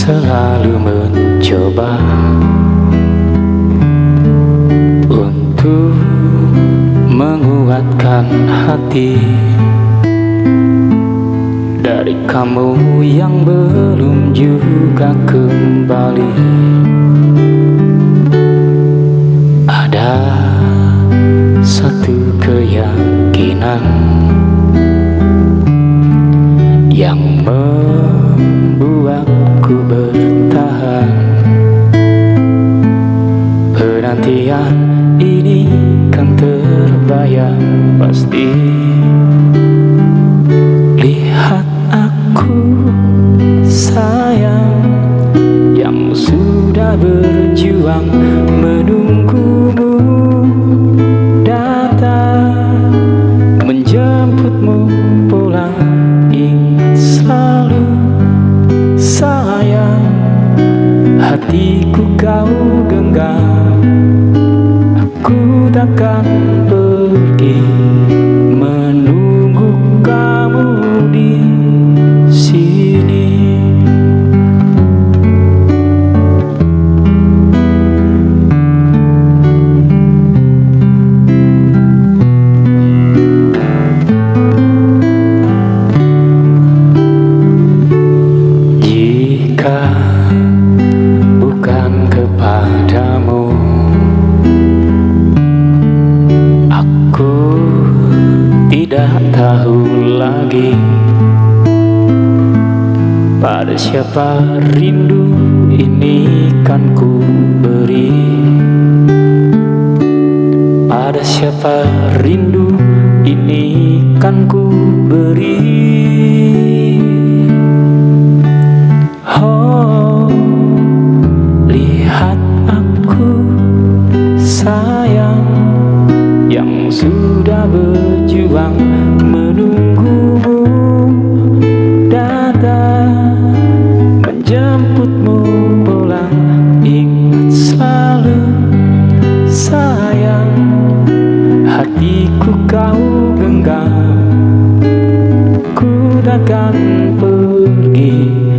selalu mencoba untuk menguatkan hati dari kamu yang belum juga kembali. Ada satu keyakinan yang membuatku bertahan. Penantian ini kan terbayang pasti. Lihat aku sayang yang sudah berjuang menunggumu datang menjemputmu pulang. Ingat selalu sayang, hatiku kau genggam. Aku takkan pergi menunggu kamu di sini. Jika bukan kepadamu, aku tidak tahu lagi pada siapa rindu ini kan ku beri. Pada siapa rindu ini kan ku beri. Oh, lihat aku sayang yang sudah berjuang menunggumu datang menjemputmu pulang. Ingat selalu sayang, hatiku kau genggam. Ku takkan pergi